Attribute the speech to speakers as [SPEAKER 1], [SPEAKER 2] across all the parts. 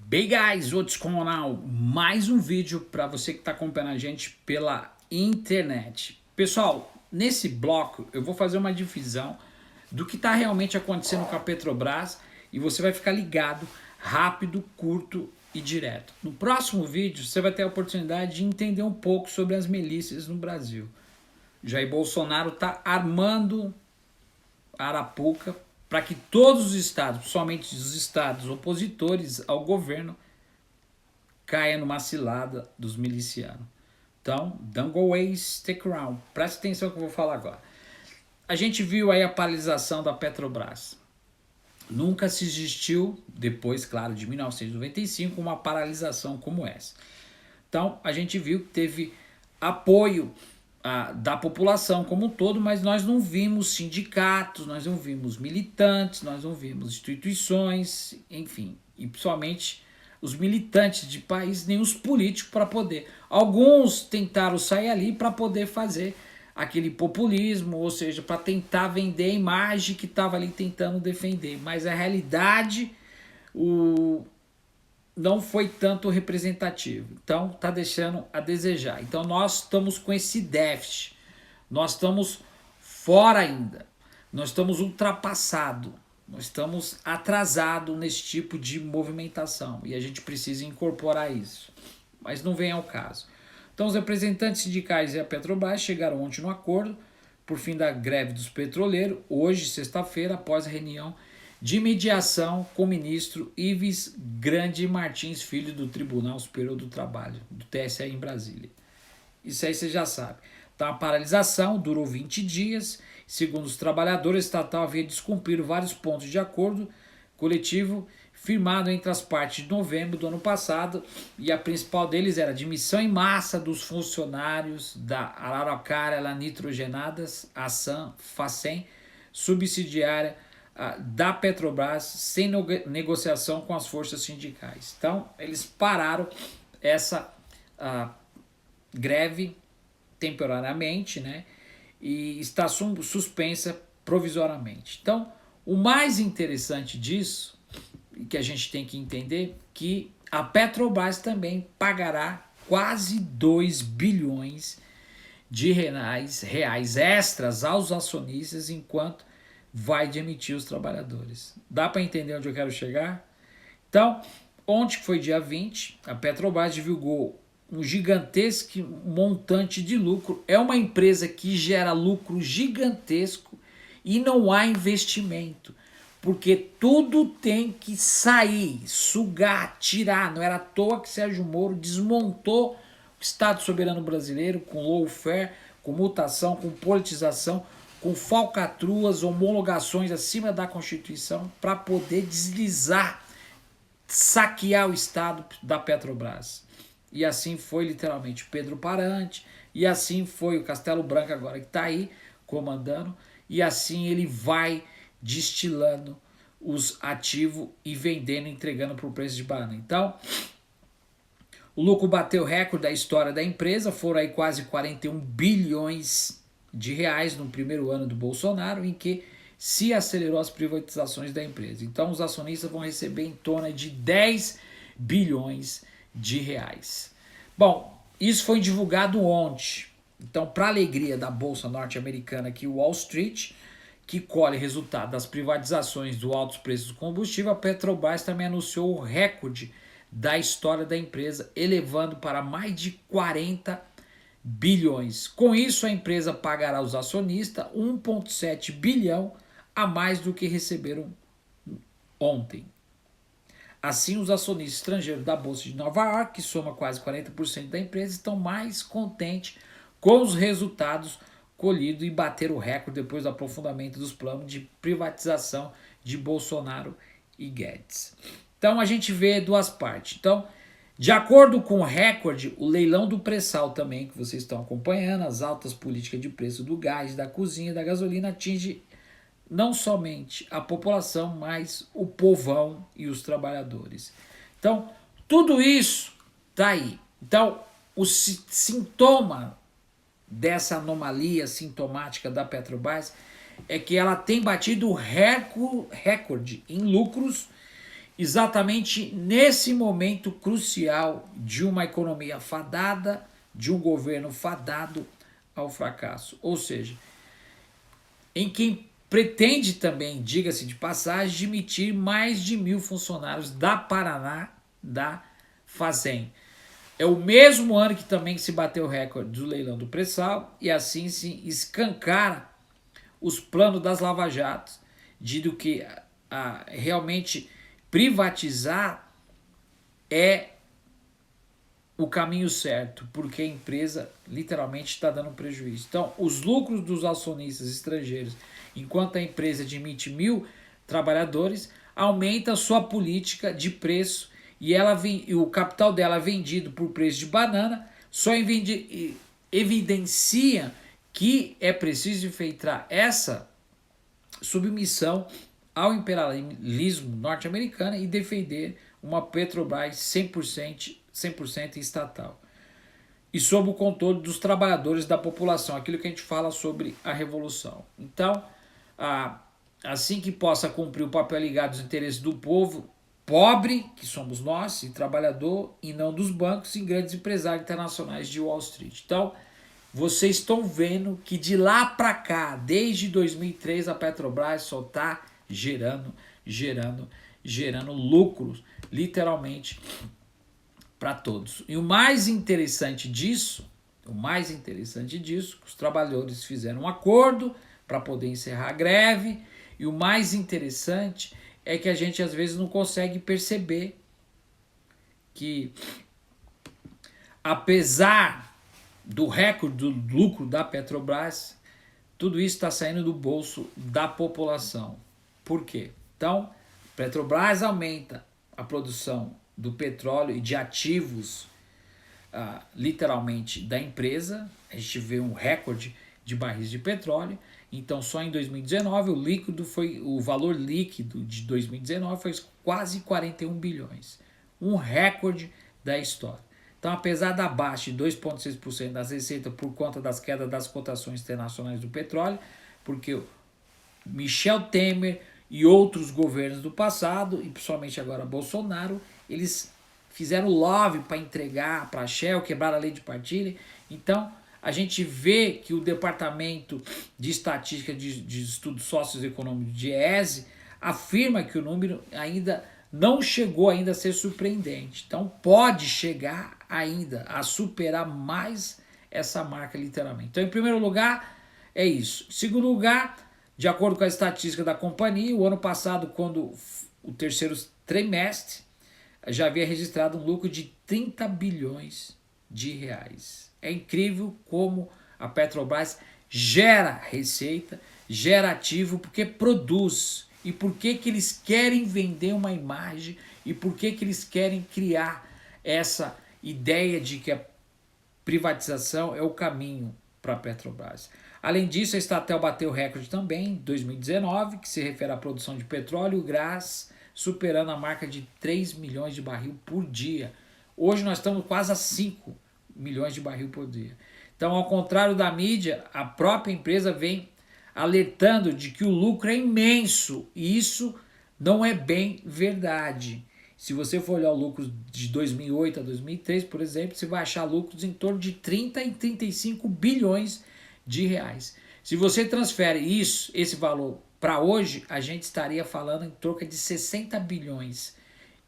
[SPEAKER 1] Bem, guys, what's going on? Mais um vídeo para você que está acompanhando a gente pela internet. Pessoal, nesse bloco eu vou fazer uma divisão do que está realmente acontecendo com a Petrobras e você vai ficar ligado, rápido, curto e direto. No próximo vídeo você vai ter a oportunidade de entender um pouco sobre as milícias no Brasil. Jair Bolsonaro está armando a Arapuca para que todos os estados, principalmente os estados opositores ao governo, caia numa cilada dos milicianos. Então, don't go away, stick around. Presta atenção no que eu vou falar agora. A gente viu aí a paralisação da Petrobras. Nunca se existiu, depois, claro, de 1995, uma paralisação como essa. Então, a gente viu que teve apoio da população como um todo, mas nós não vimos sindicatos, nós não vimos militantes, nós não vimos instituições, enfim, e principalmente os militantes de país, nem os políticos para poder. Alguns tentaram sair ali para poder fazer aquele populismo, ou seja, para tentar vender a imagem que estava ali tentando defender, mas a realidade não foi tanto representativo, então está deixando a desejar. Então nós estamos com esse déficit, nós estamos fora ainda, nós estamos ultrapassados, nós estamos atrasados nesse tipo de movimentação e a gente precisa incorporar isso, mas não vem ao caso. Então os representantes sindicais e a Petrobras chegaram ontem no acordo por fim da greve dos petroleiros, hoje, sexta-feira, após a reunião de mediação com o ministro Ives Grande Martins Filho do Tribunal Superior do Trabalho, do TSE em Brasília. Isso aí você já sabe. Então a paralisação durou 20 dias, segundo os trabalhadores, a estatal havia descumprido vários pontos de acordo coletivo firmado entre as partes de novembro do ano passado, e a principal deles era a demissão em massa dos funcionários da Araraquara Nitrogenadas, a Facem, subsidiária da Petrobras, sem negociação com as forças sindicais. Então, eles pararam essa greve temporariamente, né? E está suspensa provisoriamente. Então, o mais interessante disso, que a gente tem que entender, que a Petrobras também pagará quase 2 bilhões de reais extras aos acionistas enquanto vai demitir os trabalhadores. Dá para entender onde eu quero chegar? Então, ontem, que foi dia 20, a Petrobras divulgou um gigantesco montante de lucro. É uma empresa que gera lucro gigantesco e não há investimento, porque tudo tem que sair, sugar, tirar. Não era à toa que Sérgio Moro desmontou o Estado soberano brasileiro com lawfare, com mutação, com politização, com falcatruas, homologações acima da Constituição para poder deslizar, saquear o Estado da Petrobras. E assim foi literalmente Pedro Parante, e assim foi o Castelo Branco agora que está aí comandando, e assim ele vai destilando os ativos e vendendo, entregando por preço de banana. Então, o lucro bateu recorde da história da empresa, foram aí quase 41 bilhões de reais no primeiro ano do Bolsonaro, em que se acelerou as privatizações da empresa. Então os acionistas vão receber em torno de 10 bilhões de reais. Bom, isso foi divulgado ontem. Então, para alegria da bolsa norte-americana, aqui Wall Street, que colhe resultado das privatizações do altos preços do combustível, a Petrobras também anunciou o recorde da história da empresa, elevando para mais de 40 bilhões. Com isso, a empresa pagará aos acionistas 1,7 bilhão a mais do que receberam ontem. Assim, os acionistas estrangeiros da Bolsa de Nova York, que soma quase 40% da empresa, estão mais contentes com os resultados colhidos e bateram o recorde depois do aprofundamento dos planos de privatização de Bolsonaro e Guedes. Então, a gente vê duas partes. Então, de acordo com o recorde, o leilão do pré-sal também, que vocês estão acompanhando, as altas políticas de preço do gás, da cozinha, da gasolina, atinge não somente a população, mas o povão e os trabalhadores. Então, tudo isso está aí. Então, o sintoma dessa anomalia sintomática da Petrobras é que ela tem batido recorde em lucros exatamente nesse momento crucial de uma economia fadada, de um governo fadado ao fracasso. Ou seja, em quem pretende também, diga-se de passagem, demitir mais de 1.000 funcionários da Paraná, da Fazem. É o mesmo ano que também se bateu o recorde do leilão do pré-sal e assim se escancara os planos das lava-jatos, de do que realmente privatizar é o caminho certo, porque a empresa literalmente está dando prejuízo. Então, os lucros dos acionistas estrangeiros, enquanto a empresa admite 1.000 trabalhadores, aumenta a sua política de preço e o capital dela vendido por preço de banana só evidencia que é preciso enfrentar essa submissão ao imperialismo norte-americano e defender uma Petrobras 100% estatal e sob o controle dos trabalhadores da população, aquilo que a gente fala sobre a revolução. Então, assim que possa cumprir o papel ligado aos interesses do povo pobre, que somos nós, e trabalhador, e não dos bancos e grandes empresários internacionais de Wall Street. Então, vocês estão vendo que de lá para cá, desde 2003, a Petrobras só está gerando lucros, literalmente, para todos. E o mais interessante disso, os trabalhadores fizeram um acordo para poder encerrar a greve, e o mais interessante é que a gente às vezes não consegue perceber que, apesar do recorde do lucro da Petrobras, tudo isso está saindo do bolso da população. Por quê? Então, Petrobras aumenta a produção do petróleo e de ativos, literalmente, da empresa. A gente vê um recorde de barris de petróleo. Então, só em 2019, o valor líquido de 2019 foi quase 41 bilhões. Um recorde da história. Então, apesar da baixa de 2,6% das receitas por conta das quedas das cotações internacionais do petróleo, porque o Michel Temer e outros governos do passado, e principalmente agora Bolsonaro, eles fizeram lobby para entregar para a Shell, quebrar a lei de partilha. Então, a gente vê que o Departamento de Estatística de Estudos Socioeconômicos de ESE afirma que o número ainda não chegou ainda a ser surpreendente. Então, pode chegar ainda a superar mais essa marca, literalmente. Então, em primeiro lugar, é isso. Em segundo lugar, de acordo com a estatística da companhia, o ano passado, quando o terceiro trimestre, já havia registrado um lucro de 30 bilhões de reais. É incrível como a Petrobras gera receita, gera ativo, porque produz. E por que eles querem vender uma imagem e por que eles querem criar essa ideia de que a privatização é o caminho para a Petrobras. Além disso, a Estatel bateu recorde também em 2019, que se refere à produção de petróleo e gás, superando a marca de 3 milhões de barril por dia. Hoje nós estamos quase a 5 milhões de barril por dia. Então, ao contrário da mídia, a própria empresa vem alertando de que o lucro é imenso, e isso não é bem verdade. Se você for olhar o lucro de 2008 a 2003, por exemplo, você vai achar lucros em torno de 30 e 35 bilhões de reais. Se você transfere esse valor para hoje, a gente estaria falando em torno de 60 bilhões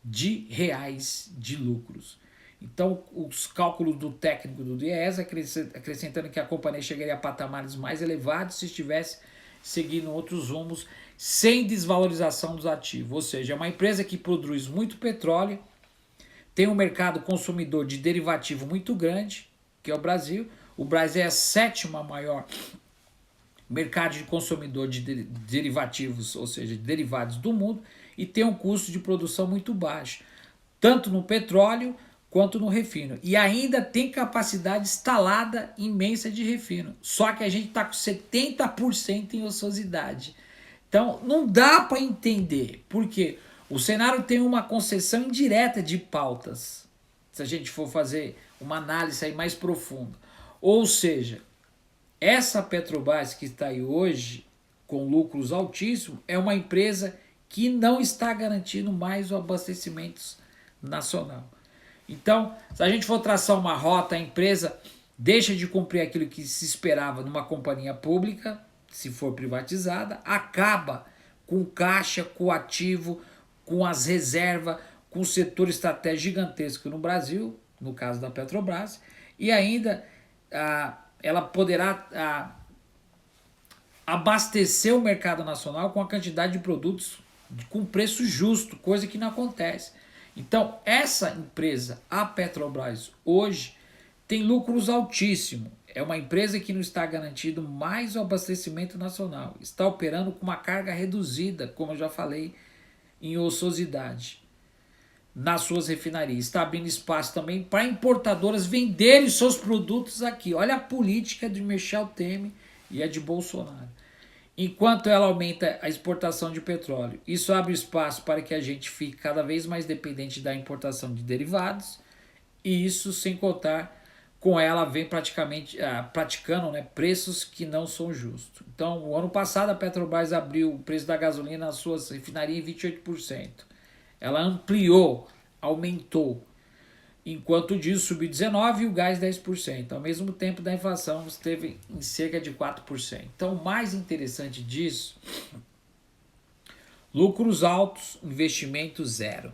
[SPEAKER 1] de reais de lucros. Então, os cálculos do técnico do DIEESE acrescentando que a companhia chegaria a patamares mais elevados se estivesse seguindo outros rumos sem desvalorização dos ativos. Ou seja, é uma empresa que produz muito petróleo, tem um mercado consumidor de derivativo muito grande, que é o Brasil. O Brasil é a sétima maior mercado de consumidor de derivativos, ou seja, de derivados do mundo, e tem um custo de produção muito baixo, tanto no petróleo quanto no refino. E ainda tem capacidade instalada imensa de refino. Só que a gente está com 70% em ociosidade. Então, não dá para entender, porque o cenário tem uma concessão indireta de pautas, se a gente for fazer uma análise aí mais profunda. Ou seja, essa Petrobras que está aí hoje, com lucros altíssimos, é uma empresa que não está garantindo mais o abastecimento nacional. Então, se a gente for traçar uma rota, a empresa deixa de cumprir aquilo que se esperava numa companhia pública, se for privatizada, acaba com o caixa, com o ativo, com as reservas, com o setor estratégico gigantesco no Brasil, no caso da Petrobras, e ainda ela poderá abastecer o mercado nacional com a quantidade de produtos com preço justo, coisa que não acontece. Então, essa empresa, a Petrobras, hoje tem lucros altíssimos. É uma empresa que não está garantindo mais o abastecimento nacional. Está operando com uma carga reduzida, como eu já falei, em ociosidade nas suas refinarias. Está abrindo espaço também para importadoras venderem seus produtos aqui. Olha a política de Michel Temer e a de Bolsonaro. Enquanto ela aumenta a exportação de petróleo, isso abre espaço para que a gente fique cada vez mais dependente da importação de derivados, e isso sem contar com ela vem praticando preços que não são justos. Então, o ano passado a Petrobras abriu o preço da gasolina nas suas refinarias em 28%. Ela ampliou, aumentou. Enquanto o diesel subiu 19% e o gás 10%. Ao mesmo tempo da inflação esteve em cerca de 4%. Então, o mais interessante disso, lucros altos, investimento zero.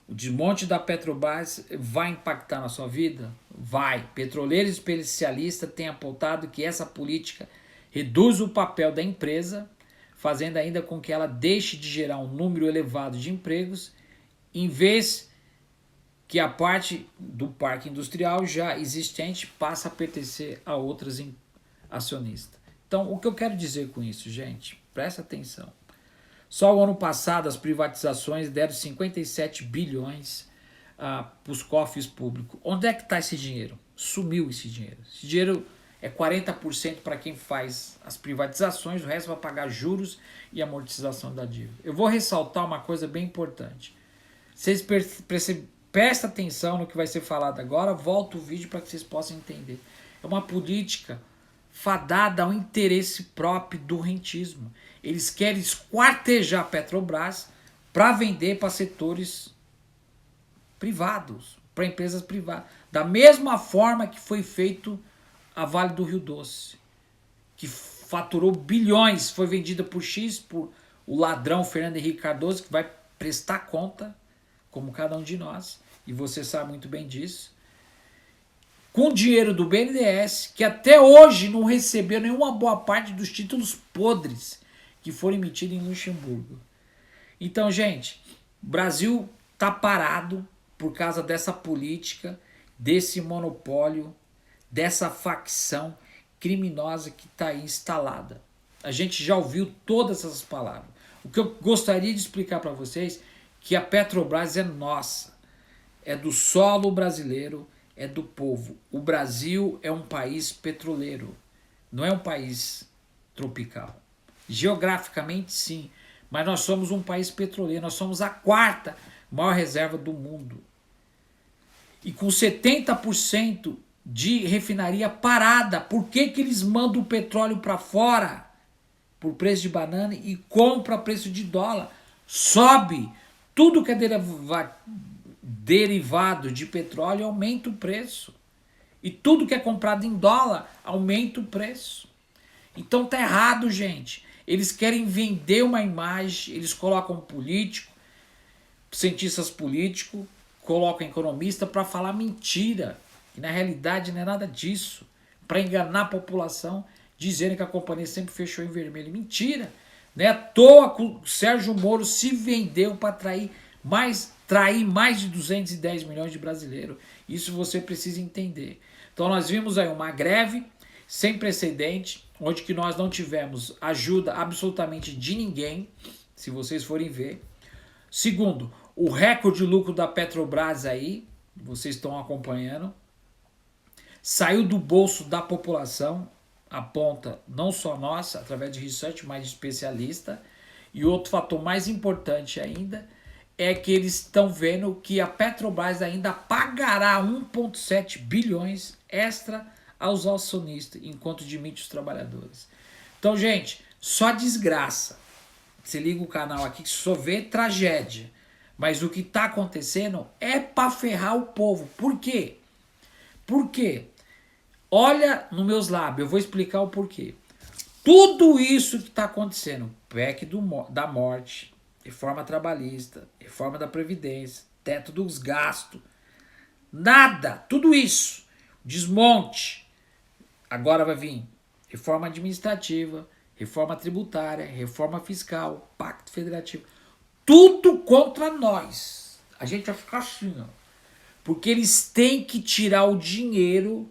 [SPEAKER 1] O desmonte da Petrobras vai impactar na sua vida? Vai. Petroleiros especialistas têm apontado que essa política reduz o papel da empresa, fazendo ainda com que ela deixe de gerar um número elevado de empregos, em vez que a parte do parque industrial já existente passa a pertencer a outras acionistas. Então, o que eu quero dizer com isso, gente? Presta atenção. Só o ano passado as privatizações deram 57 bilhões para os cofres públicos. Onde é que está esse dinheiro? Sumiu esse dinheiro. Esse dinheiro é 40% para quem faz as privatizações, o resto vai pagar juros e amortização da dívida. Eu vou ressaltar uma coisa bem importante. Vocês prestem atenção no que vai ser falado agora, volta o vídeo para que vocês possam entender. É uma política fadada ao interesse próprio do rentismo. Eles querem esquartejar a Petrobras para vender para setores privados, para empresas privadas. Da mesma forma que foi feito a Vale do Rio Doce, que faturou bilhões, foi vendida por X, por o ladrão Fernando Henrique Cardoso, que vai prestar conta, como cada um de nós, e você sabe muito bem disso, com dinheiro do BNDES, que até hoje não recebeu nenhuma boa parte dos títulos podres que foram emitidos em Luxemburgo. Então, gente, o Brasil está parado por causa dessa política, desse monopólio, dessa facção criminosa que está aí instalada. A gente já ouviu todas essas palavras. O que eu gostaria de explicar para vocês é que a Petrobras é nossa, é do solo brasileiro, é do povo. O Brasil é um país petroleiro, não é um país tropical. Geograficamente, sim, mas nós somos um país petroleiro, nós somos a quarta maior reserva do mundo. E com 70% de refinaria parada, por que eles mandam o petróleo para fora por preço de banana e compram a preço de dólar? Sobe. Tudo que é derivado de petróleo aumenta o preço. E tudo que é comprado em dólar aumenta o preço. Então tá errado, gente. Eles querem vender uma imagem, eles colocam político, cientistas políticos, colocam economista para falar mentira. E na realidade não é nada disso. Para enganar a população, dizendo que a companhia sempre fechou em vermelho. Mentira. Não é à toa que o Sérgio Moro se vendeu para trair mais de 210 milhões de brasileiros. Isso você precisa entender. Então nós vimos aí uma greve sem precedente, onde que nós não tivemos ajuda absolutamente de ninguém, se vocês forem ver. Segundo, o recorde de lucro da Petrobras aí, vocês estão acompanhando, saiu do bolso da população, aponta não só nossa, através de research, mas de especialista. E outro fator mais importante ainda é que eles estão vendo que a Petrobras ainda pagará 1,7 bilhões extra aos acionistas, enquanto demite os trabalhadores. Então, gente, só desgraça. você liga o canal aqui que só vê tragédia. Mas o que está acontecendo é para ferrar o povo. Por quê? Por quê? Olha nos meus lábios, eu vou explicar o porquê. Tudo isso que está acontecendo, PEC da morte, reforma trabalhista, reforma da Previdência, teto dos gastos, nada, tudo isso, desmonte. Agora vai vir reforma administrativa, reforma tributária, reforma fiscal, pacto federativo, tudo contra nós. A gente vai ficar assim, ó, porque eles têm que tirar o dinheiro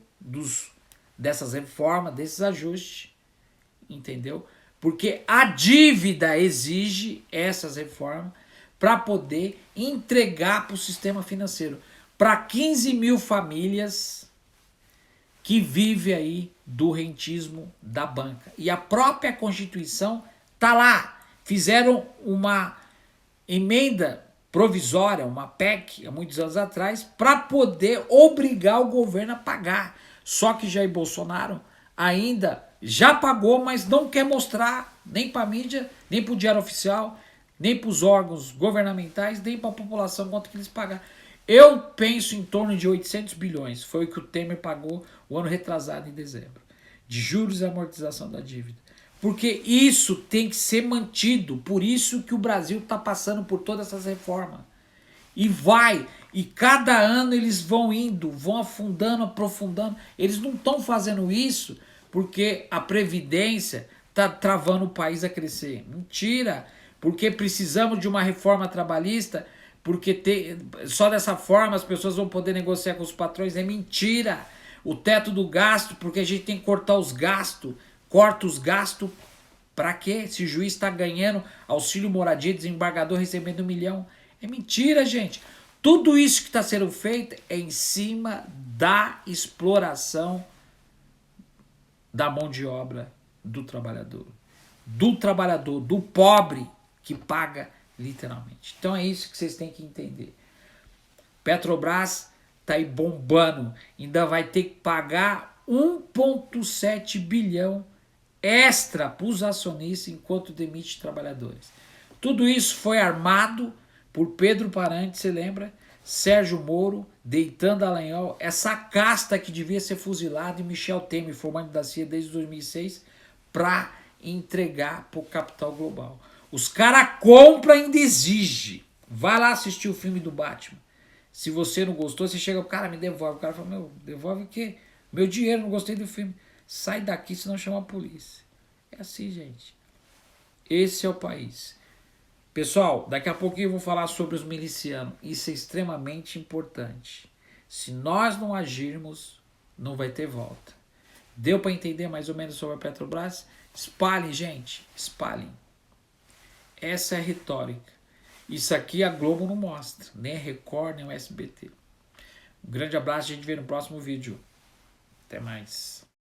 [SPEAKER 1] dessas reformas, desses ajustes, entendeu? Porque a dívida exige essas reformas para poder entregar para o sistema financeiro. Para 15 mil famílias que vivem aí do rentismo da banca. E a própria Constituição tá lá. Fizeram uma emenda provisória, uma PEC, há muitos anos atrás, para poder obrigar o governo a pagar. Só que Jair Bolsonaro ainda já pagou, mas não quer mostrar nem para a mídia, nem para o diário oficial, nem para os órgãos governamentais, nem para a população quanto que eles pagaram. Eu penso em torno de 800 bilhões, foi o que o Temer pagou o ano retrasado, em dezembro, de juros e amortização da dívida. Porque isso tem que ser mantido, por isso que o Brasil está passando por todas essas reformas. E vai, e cada ano eles vão indo, vão afundando, aprofundando. Eles não estão fazendo isso porque a Previdência está travando o país a crescer. Mentira, porque precisamos de uma reforma trabalhista, porque só dessa forma as pessoas vão poder negociar com os patrões. É mentira. O teto do gasto, porque a gente tem que cortar os gastos. Corta os gastos para quê? Se o juiz está ganhando auxílio moradia, desembargador recebendo 1 milhão. É mentira, gente. Tudo isso que está sendo feito é em cima da exploração da mão de obra do trabalhador. Do trabalhador, do pobre que paga literalmente. Então é isso que vocês têm que entender. Petrobras está aí bombando. Ainda vai ter que pagar 1,7 bilhão extra para os acionistas enquanto demite trabalhadores. Tudo isso foi armado por Pedro Parante, você lembra? Sérgio Moro, Deitando Dallagnol, essa casta que devia ser fuzilada, e Michel Temer, formando da CIA desde 2006, para entregar para o capital global. Os caras compram e ainda exigem. Vai lá assistir o filme do Batman. Se você não gostou, você chega pro cara, me devolve. O cara fala, meu, devolve o quê? Meu dinheiro, não gostei do filme. Sai daqui, senão chama a polícia. É assim, gente. Esse é o país. Pessoal, daqui a pouquinho eu vou falar sobre os milicianos. Isso é extremamente importante. Se nós não agirmos, não vai ter volta. Deu para entender mais ou menos sobre a Petrobras? Espalhem, gente. Espalhem. Essa é a retórica. Isso aqui a Globo não mostra. Nem a Record, nem o SBT. Um grande abraço. A gente vê no próximo vídeo. Até mais.